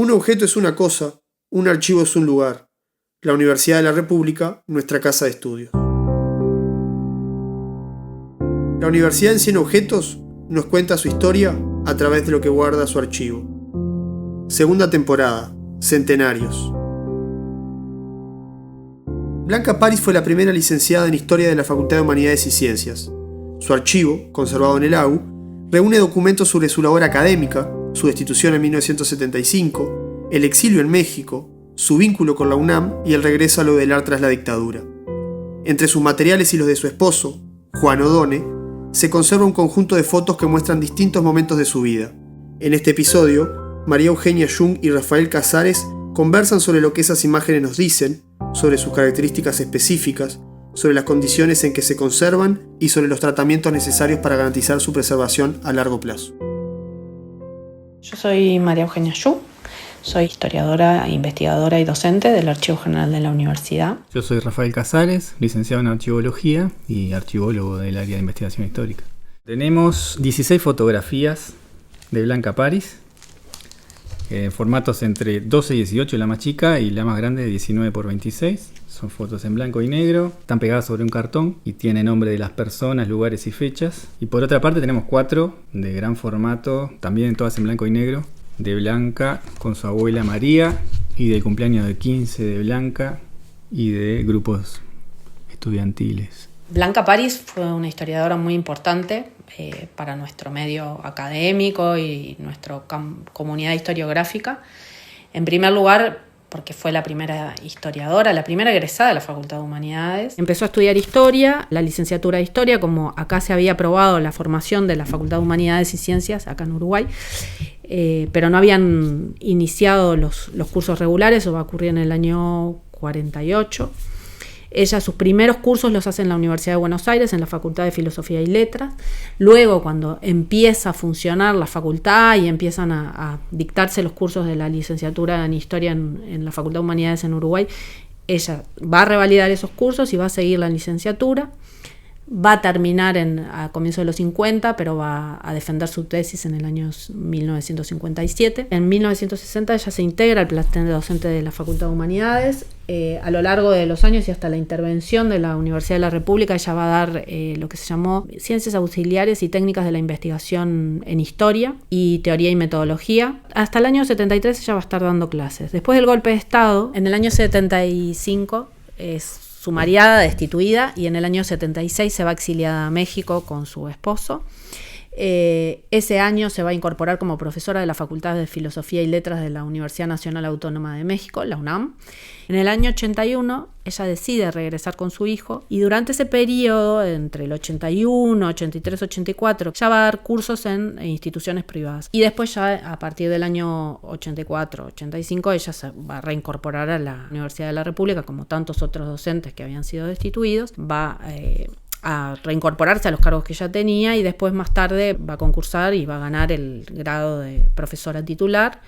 Un objeto es una cosa, un archivo es un lugar. La Universidad de la República, nuestra casa de estudios. La Universidad en 100 objetos nos cuenta su historia a través de lo que guarda su archivo. Segunda temporada, Centenarios. Blanca Paris fue la primera licenciada en Historia de la Facultad de Humanidades y Ciencias. Su archivo, conservado en el AU, reúne documentos sobre su labor académica, su destitución en 1975, el exilio en México, su vínculo con la UNAM y el regreso a lo del art tras la dictadura. Entre sus materiales y los de su esposo, Juan O'Donnell, se conserva un conjunto de fotos que muestran distintos momentos de su vida. En este episodio, María Eugenia Jung y Rafael Casares conversan sobre lo que esas imágenes nos dicen, sobre sus características específicas, sobre las condiciones en que se conservan y sobre los tratamientos necesarios para garantizar su preservación a largo plazo. Yo soy María Eugenia Jung, soy historiadora, investigadora y docente del Archivo General de la Universidad. Yo soy Rafael Casares, licenciado en Archivología y archivólogo del área de investigación histórica. Tenemos 16 fotografías de Blanca Paris, formatos entre 12 y 18, la más chica, y la más grande de 19 por 26. Son fotos en blanco y negro, están pegadas sobre un cartón y tienen nombre de las personas, lugares y fechas. Y por otra parte tenemos 4 de gran formato, también todas en blanco y negro, de Blanca con su abuela María y del cumpleaños de 15 de Blanca y de grupos estudiantiles. Blanca Paris fue una historiadora muy importante para nuestro medio académico y nuestra comunidad historiográfica. En primer lugar, porque fue la primera historiadora, la primera egresada de la Facultad de Humanidades. Empezó a estudiar Historia, la licenciatura de Historia, como acá se había aprobado la formación de la Facultad de Humanidades y Ciencias, acá en Uruguay, pero no habían iniciado los cursos regulares, eso va a ocurrir en el año 48. Ella sus primeros cursos los hace en la Universidad de Buenos Aires, en la Facultad de Filosofía y Letras. Luego, cuando empieza a funcionar la facultad y empiezan a dictarse los cursos de la licenciatura en Historia en la Facultad de Humanidades en Uruguay, ella va a revalidar esos cursos y va a seguir la licenciatura. Va a terminar a comienzos de los 50, pero va a defender su tesis en el año 1957. En 1960 ella se integra al plantel de docente de la Facultad de Humanidades. A lo largo de los años y hasta la intervención de la Universidad de la República, ella va a dar lo que se llamó Ciencias Auxiliares y Técnicas de la Investigación en Historia y Teoría y Metodología. Hasta el año 73 ella va a estar dando clases. Después del golpe de Estado, en el año 75 es sumariada, destituida, y en el año 76 se va exiliada a México con su esposo. Ese año se va a incorporar como profesora de la Facultad de Filosofía y Letras de la Universidad Nacional Autónoma de México, la UNAM. En el año 81 ella decide regresar con su hijo y durante ese periodo, entre el 81, 83, 84, ya va a dar cursos en instituciones privadas. Y después ya a partir del año 84, 85 ella se va a reincorporar a la Universidad de la República, como tantos otros docentes que habían sido destituidos. Va a reincorporarse a los cargos que ya tenía y después más tarde va a concursar y va a ganar el grado de profesora titular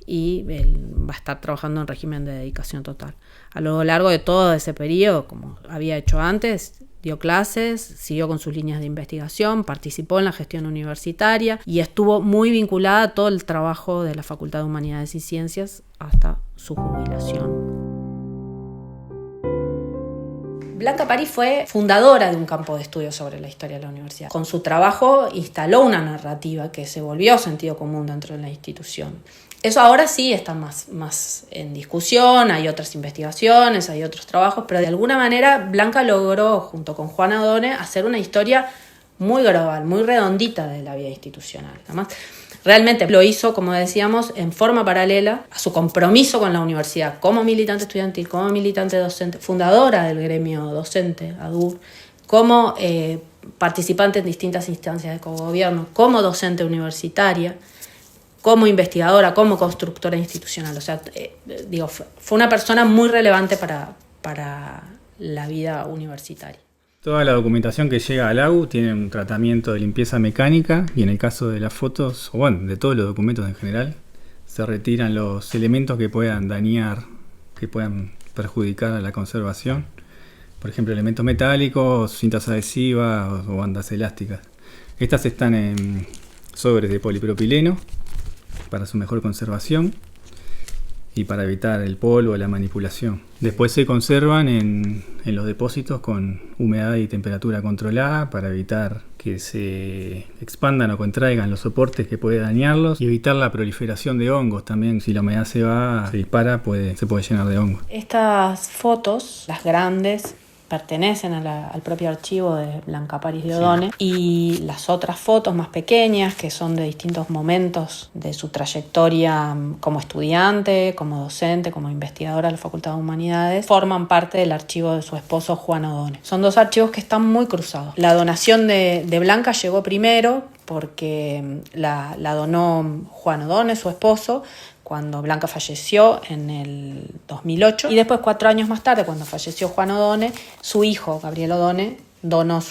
y él va a estar trabajando en régimen de dedicación total. A lo largo de todo ese periodo, como había hecho antes, dio clases, siguió con sus líneas de investigación, participó en la gestión universitaria y estuvo muy vinculada a todo el trabajo de la Facultad de Humanidades y Ciencias hasta su jubilación. Blanca Paris fue fundadora de un campo de estudio sobre la historia de la universidad. Con su trabajo instaló una narrativa que se volvió sentido común dentro de la institución. Eso ahora sí está más en discusión, hay otras investigaciones, hay otros trabajos, pero de alguna manera Blanca logró, junto con Juan O'Donnell, hacer una historia muy global, muy redondita de la vida institucional. Además, realmente lo hizo, como decíamos, en forma paralela a su compromiso con la universidad, como militante estudiantil, como militante docente, fundadora del gremio docente, ADUR, como participante en distintas instancias de cogobierno, como docente universitaria, como investigadora, como constructora institucional. O sea, fue una persona muy relevante para la vida universitaria. Toda la documentación que llega al AU tiene un tratamiento de limpieza mecánica y en el caso de las fotos, o bueno, de todos los documentos en general, se retiran los elementos que puedan dañar, que puedan perjudicar a la conservación. Por ejemplo, elementos metálicos, cintas adhesivas o bandas elásticas. Estas están en sobres de polipropileno para su mejor conservación. y para evitar el polvo, la manipulación. Después se conservan en los depósitos con humedad y temperatura controlada para evitar que se expandan o contraigan los soportes que puede dañarlos y evitar la proliferación de hongos también. Si la humedad se dispara, se puede llenar de hongos. Estas fotos, las grandes, pertenecen al propio archivo de Blanca Paris de Odone, y las otras fotos más pequeñas, que son de distintos momentos de su trayectoria como estudiante, como docente, como investigadora de la Facultad de Humanidades, forman parte del archivo de su esposo Juan Odone. Son dos archivos que están muy cruzados. La donación de Blanca llegó primero porque la donó Juan Odone, su esposo, cuando Blanca falleció en el 2008, y después 4 años más tarde, cuando falleció Juan Odone, su hijo Gabriel Odone donó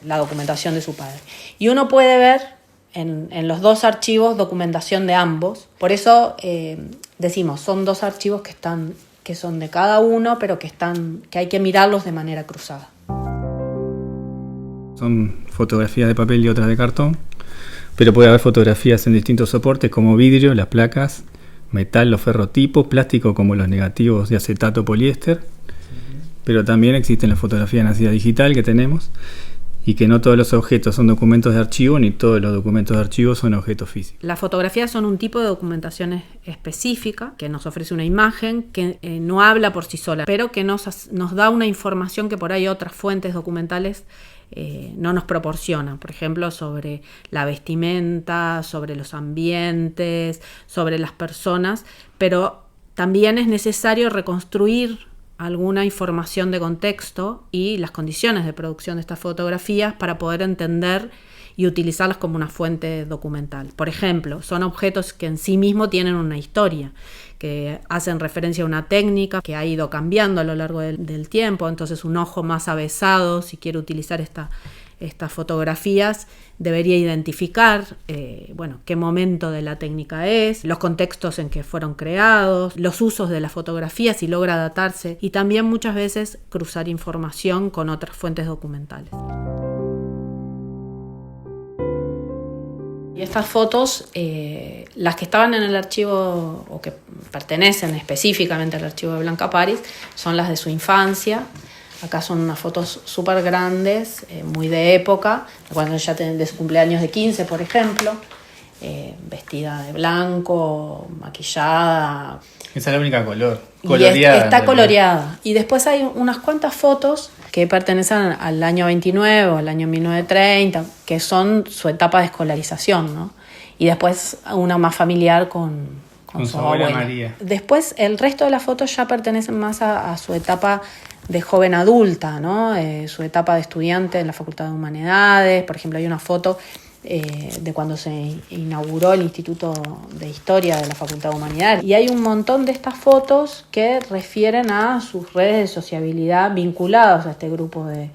la documentación de su padre. Y uno puede ver en los dos archivos documentación de ambos. Por eso decimos, son dos archivos que son de cada uno, pero que hay que mirarlos de manera cruzada. Son fotografías de papel y otras de cartón, pero puede haber fotografías en distintos soportes como vidrio, las placas, metal, los ferrotipos, plástico como los negativos de acetato o poliéster, pero también existen las fotografías nacidas digital que tenemos, y que no todos los objetos son documentos de archivo, ni todos los documentos de archivo son objetos físicos. Las fotografías son un tipo de documentación específica que nos ofrece una imagen que no habla por sí sola, pero que nos da una información que por ahí otras fuentes documentales no nos proporcionan. Por ejemplo, sobre la vestimenta, sobre los ambientes, sobre las personas, pero también es necesario reconstruir alguna información de contexto y las condiciones de producción de estas fotografías para poder entender y utilizarlas como una fuente documental. Por ejemplo, son objetos que en sí mismos tienen una historia, que hacen referencia a una técnica que ha ido cambiando a lo largo del tiempo. Entonces, un ojo más avesado, si quiere utilizar estas fotografías, debería identificar qué momento de la técnica es, los contextos en que fueron creados, los usos de la fotografía, si logra datarse, y también muchas veces cruzar información con otras fuentes documentales. Y estas fotos, las que estaban en el archivo o que pertenecen específicamente al archivo de Blanca Paris, son las de su infancia. Acá son unas fotos súper grandes, muy de época, cuando ella de su cumpleaños de 15, por ejemplo, vestida de blanco, maquillada. Esa es la única color. Coloreada. Y está coloreada. Y después hay unas cuantas fotos que pertenecen al año 29 o al año 1930, que son su etapa de escolarización, ¿no? Y después una más familiar con su abuela María. Después el resto de las fotos ya pertenecen más a su etapa de joven adulta, ¿no? Su etapa de estudiante en la Facultad de Humanidades. Por ejemplo, hay una foto de cuando se inauguró el Instituto de Historia de la Facultad de Humanidades. Y hay un montón de estas fotos que refieren a sus redes de sociabilidad vinculadas a este grupo de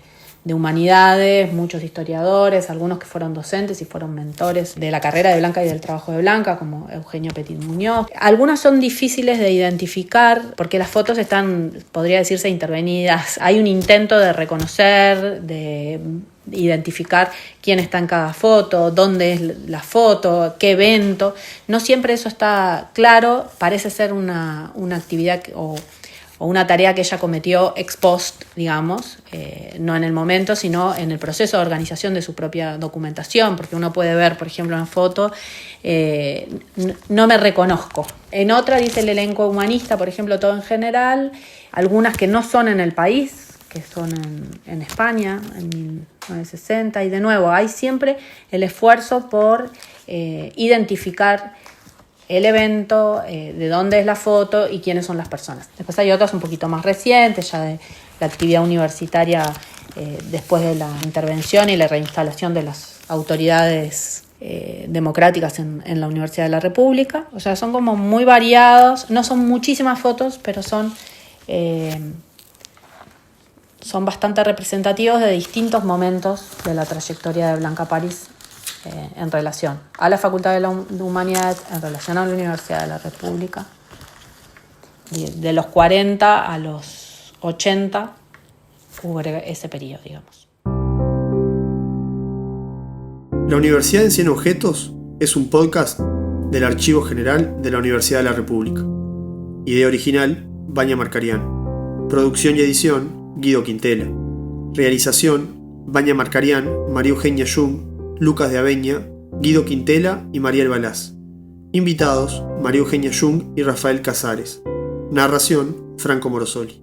humanidades, muchos historiadores, algunos que fueron docentes y fueron mentores de la carrera de Blanca y del trabajo de Blanca, como Eugenio Petit Muñoz. Algunas son difíciles de identificar porque las fotos están, podría decirse, intervenidas. Hay un intento de reconocer, de identificar quién está en cada foto, dónde es la foto, qué evento. No siempre eso está claro, parece ser una actividad o una tarea que ella cometió ex post, digamos, no en el momento, sino en el proceso de organización de su propia documentación, porque uno puede ver, por ejemplo, una foto, no me reconozco. En otra dice el elenco humanista, por ejemplo, todo en general, algunas que no son en el país, que son en España, en 1960, y de nuevo, hay siempre el esfuerzo por identificar el evento, de dónde es la foto y quiénes son las personas. Después hay otras un poquito más recientes, ya de la actividad universitaria después de la intervención y la reinstalación de las autoridades democráticas en la Universidad de la República. O sea, son como muy variados, no son muchísimas fotos, pero son bastante representativos de distintos momentos de la trayectoria de Blanca Paris en relación a la Facultad de Humanidades, en relación a la Universidad de la República. De los 40 a los 80 hubo ese periodo, digamos. La Universidad en 100 Objetos es un podcast del Archivo General de la Universidad de la República. Idea original, Baña Marcarián. Producción y edición, Guido Quintela. Realización, Baña Marcarián, María Eugenia Jung, Lucas de Aveña, Guido Quintela y Mariel Balás. Invitados, María Eugenia Jung y Rafael Casares. Narración, Franco Morosoli.